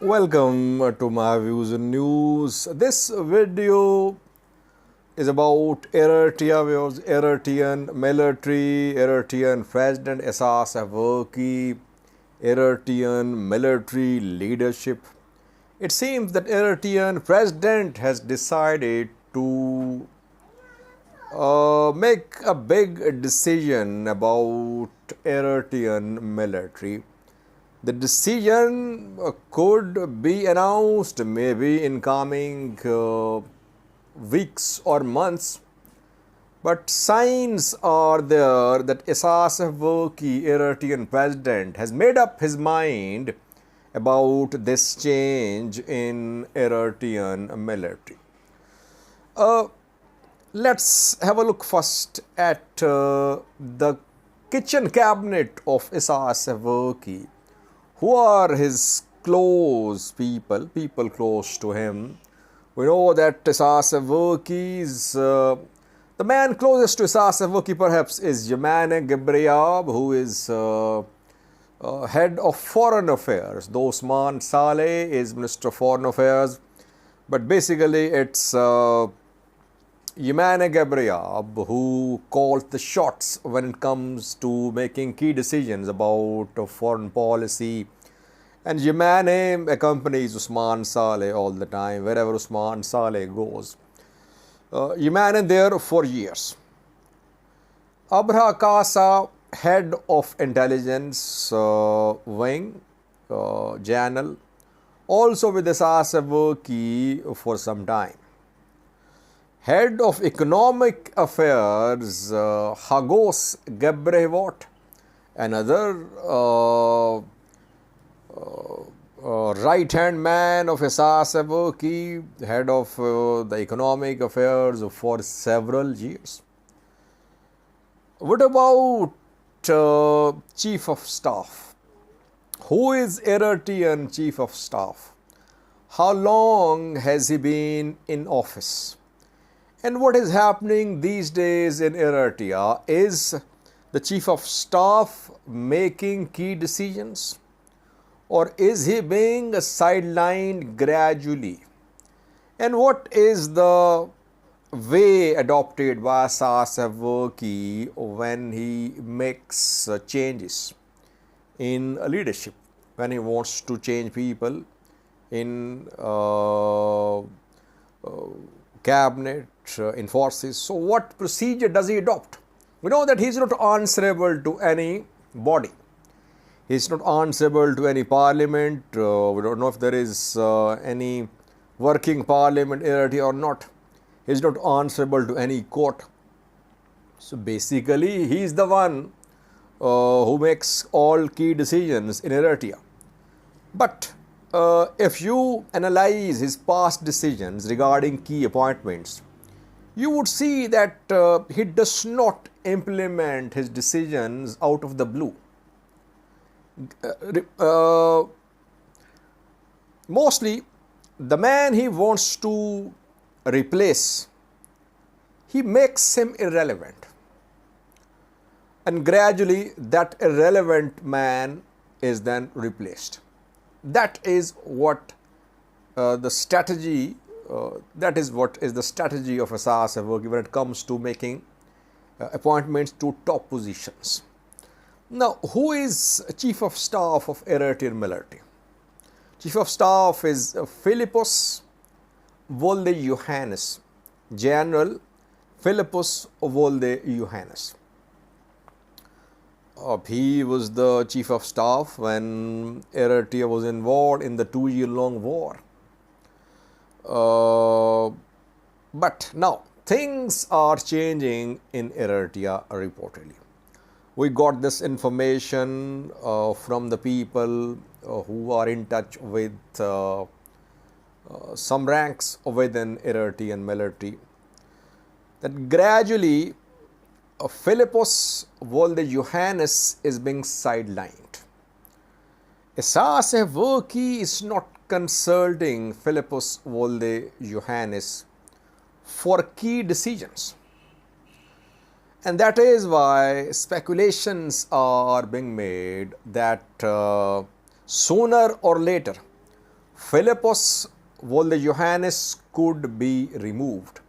Welcome to my views and news. This video is about Eritrea, Eritrean military, Eritrean President Isaias Afwerki, Eritrean military leadership. It seems that Eritrean president has decided to make a big decision about Eritrean military. The decision could be announced maybe in coming weeks or months, but signs are there that Isaias Afwerki, Eritrean president, has made up his mind about this change in Eritrean military. Let's have a look first at the kitchen cabinet of Isaias Afwerki. Who are his close people close to him? We know that Isaias Afwerki is the man closest to Isaias Afwerki perhaps is Gabriel, who is head of foreign affairs. Though Osman Saleh is Minister of Foreign Affairs, but basically it's Gabriel who calls the shots when it comes to making key decisions about foreign policy. And Yemane accompanies Osman Saleh all the time, wherever Osman Saleh goes. Yemane there for years. Abra Kasa, head of intelligence wing, channel, also with Isaias Afwerki for some time. Head of Economic Affairs, Hagos Gebrehivot, another right-hand man of Isaias Afwerki, head of the Economic Affairs for several years. What about Chief of Staff? Who is Eritrean Chief of Staff? How long has he been in office? And what is happening these days in Eritrea? Is the Chief of Staff making key decisions? Or is he being sidelined gradually? And what is the way adopted by Isaias Afwerki when he makes changes in leadership, when he wants to change people in cabinet, in forces? So what procedure does he adopt? We know that he is not answerable to any body. He is not answerable to any parliament. We don't know if there is any working parliament in Eritrea or not. He is not answerable to any court. So basically, he is the one who makes all key decisions in Eritrea. But if you analyze his past decisions regarding key appointments, you would see that he does not implement his decisions out of the blue. Mostly, the man he wants to replace, he makes him irrelevant. And gradually, that irrelevant man is then replaced. That is what the strategy, that is what is the strategy of Isaias Afwerki when it comes to making appointments to top positions. Now, who is Chief of Staff of Eritrean military? Chief of Staff is Philippos Volde Johannes, General Philippos Volde Johannes. He was the Chief of Staff when Eritrea was involved in the 2-year-long war. But now, things are changing in Eritrea reportedly. We got this information from the people who are in touch with some ranks within Eritrean military, that gradually Philippos Volde Johannes is being sidelined. Isaias Afwerki is not consulting Philippos Volde Johannes for key decisions. And that is why speculations are being made that sooner or later Philippos Volde Johannes could be removed.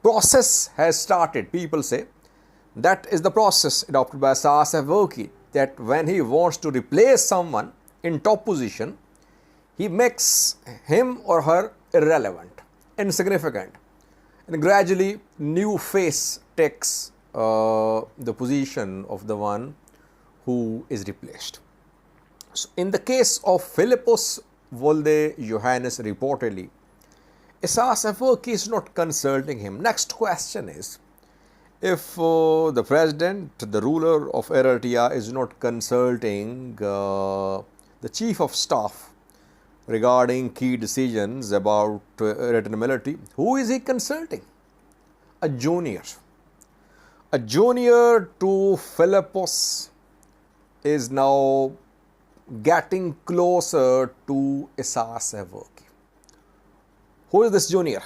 Process has started, people say. That is the process adopted by Isaias Afwerki, that when he wants to replace someone in top position, he makes him or her irrelevant, insignificant, and gradually new face takes the position of the one who is replaced. So in the case of Philippos Volde Johannes, reportedly, Isaias Afwerki is not consulting him. Next question is, if the president, the ruler of Eritrea, is not consulting the chief of staff regarding key decisions about Eritrean military, who is he consulting? A junior. A junior to Philippos is now getting closer to Isaias Afwerki. Who is this junior?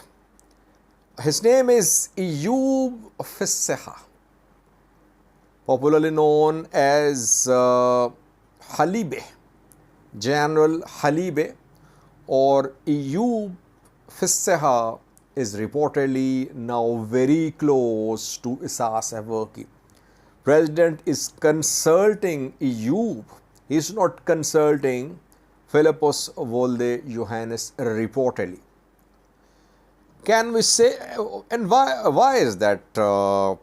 His name is Eyob Fisseha, popularly known as Halibe, General Halibe, or Eyob Fisseha is reportedly now very close to Isaias Afwerki. President is consulting Eyob. He is not consulting Philippos Volde Johannes reportedly. Can we say, and why is that Eyob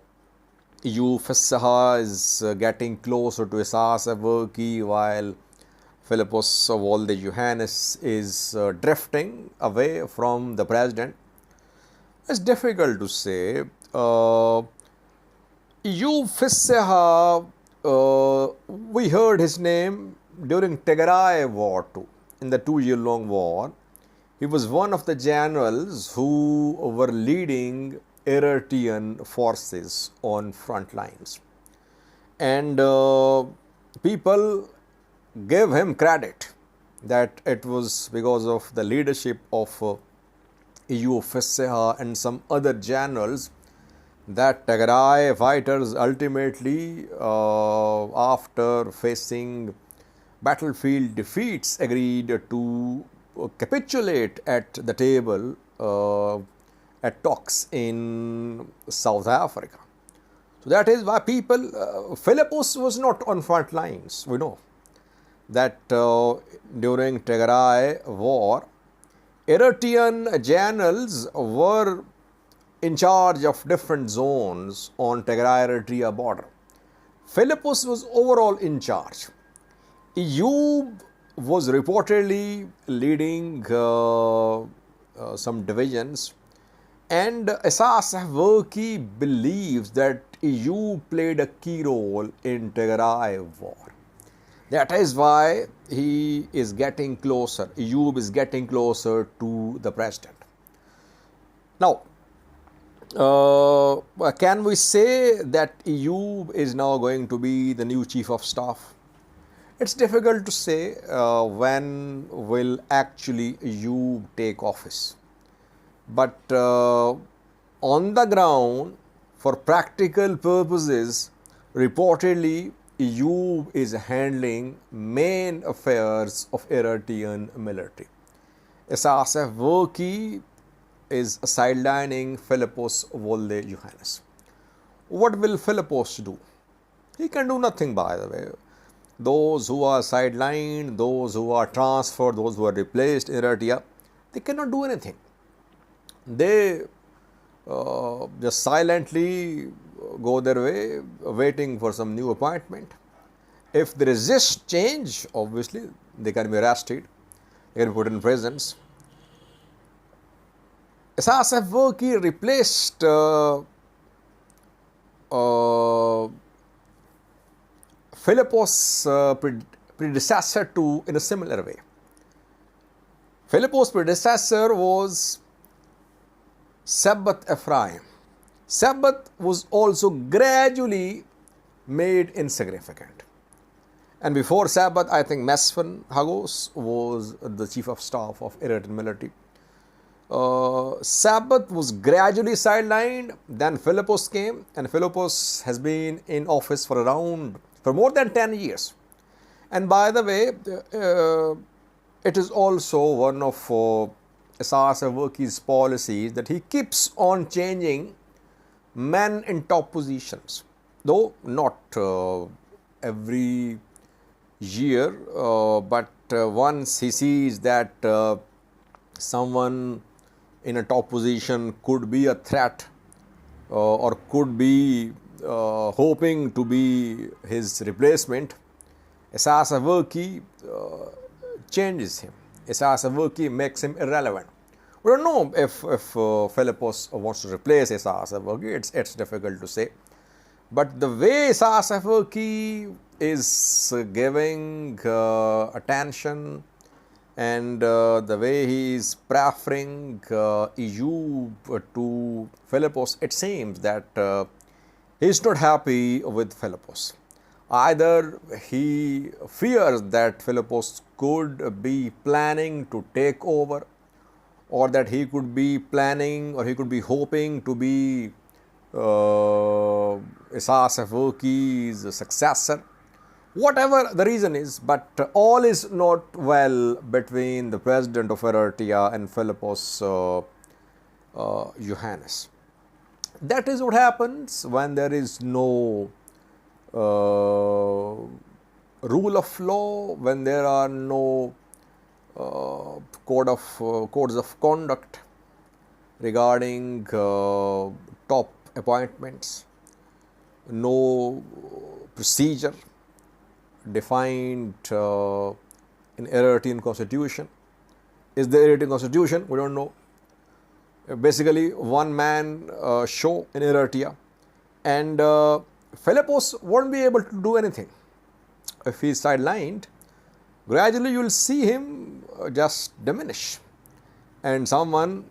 Fisseha is getting closer to Isaias Afwerki while Philippos Volde Johannes is drifting away from the president? It's difficult to say. Eyob Fisseha, we heard his name during Tigray War too, in the 2-year-long war. He was one of the generals who were leading Eritrean forces on front lines. And people gave him credit that it was because of the leadership of Eyob Fisseha and some other generals that Tigray fighters ultimately, after facing battlefield defeats, agreed to capitulate at the table at talks in South Africa. So that is why people, Philippos was not on front lines. We know that during Tigray war, Eritrean generals were in charge of different zones on Tigray-Eritrea border. Philippos was overall in charge. Eyob was reportedly leading some divisions, and Isaias Afwerki believes that Eyob played a key role in Tigray war. That is why he is getting closer, Eyob is getting closer to the president. Now, can we say that Eyob is now going to be the new chief of staff? It's difficult to say when will actually Eyob take office. But on the ground, for practical purposes, reportedly Eyob is handling main affairs of Eritrean military. Isaias Afwerki is sidelining Philippos Volde Johannes. What will Philippos do? He can do nothing, by the way. Those who are sidelined, those who are transferred, those who are replaced in Eritrea, they cannot do anything. They just silently go their way, waiting for some new appointment. If they resist change, obviously, they can be arrested, they can be put in prisons. Isaias Afwerki replaced Philippos' predecessor too in a similar way. Philippos' predecessor was Sabbath Ephraim. Sabbath was also gradually made insignificant. And before Sabbath, I think Mesfin Hagos was the chief of staff of Eritrean military. Sabbath was gradually sidelined, then Philippos came, and Philippos has been in office for more than 10 years. And by the way, it is also one of Isaias Afwerki's policies that he keeps on changing men in top positions, though not every year, but once he sees that someone in a top position could be a threat or could be hoping to be his replacement, Isaias Afwerki changes him. Isaias Afwerki makes him irrelevant. We don't know if Philippos wants to replace Isaias Afwerki. It's difficult to say. But the way Isaias Afwerki is giving attention and the way he is preferring EU to Philippos, it seems that he is not happy with Philippos. Either he fears that Philippos could be planning to take over, or that he could be planning or he could be hoping to be Isaias Afwerki's successor. Whatever the reason is, but all is not well between the president of Eritrea and Philippos Johannes. That is what happens when there is no rule of law, when there are no codes of conduct regarding top appointments, no procedure defined in Eritrean constitution. Is the Eritrean constitution? We don't know. Basically, one man show in Eritrea, and Philippos won't be able to do anything. If he is sidelined, gradually you will see him just diminish, and someone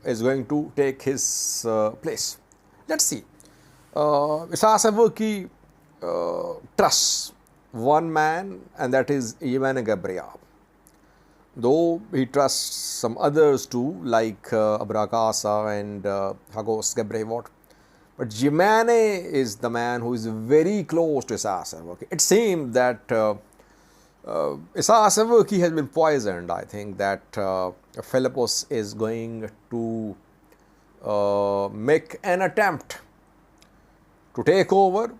is going to take his place. Let's see. Isaias Afwerki trusts one man, and that is Ivan Gabriel. Though he trusts some others too, like Abrakasa and Hagos Gabrevot. But Jimane is the man who is very close to Isaias Afwerki. It seems that Isaias Afwerki has been poisoned. I think that Philippos is going to make an attempt to take over,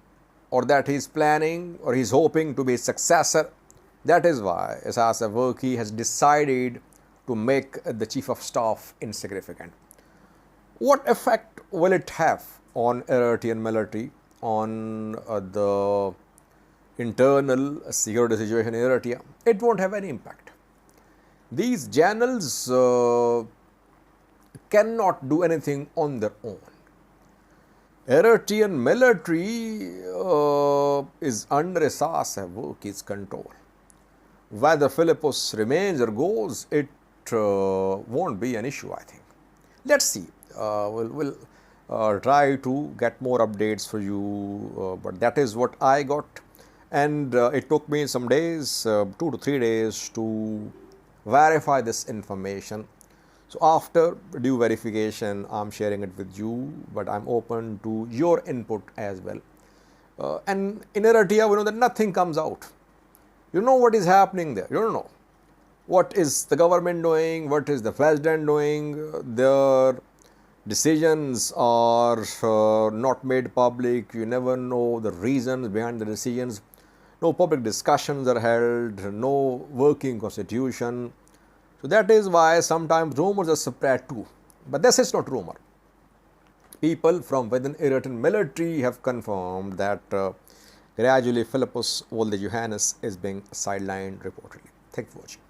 or that he is planning or he is hoping to be his successor. That is why Isaias Afwerki has decided to make the chief of staff insignificant. What effect will it have on Eritrean military, on the internal security situation in Eritrea? It won't have any impact. These generals cannot do anything on their own. Eritrean military is under Isaias Afwerki's control. Whether Philippos remains or goes, it won't be an issue, I think. Let's see. We'll try to get more updates for you, but that is what I got. And it took me some days, 2 to 3 days, to verify this information. So after due verification, I'm sharing it with you, but I'm open to your input as well. And in Eritrea, we know that nothing comes out. You know what is happening there. You don't know what is the government doing, what is the president doing. Their decisions are not made public. You never know the reasons behind the decisions. No public discussions are held, no working constitution. So that is why sometimes rumors are spread too. But this is not rumor. People from within Eritrean military have confirmed that gradually Philippos Johannes is being sidelined reportedly. Thank you for watching.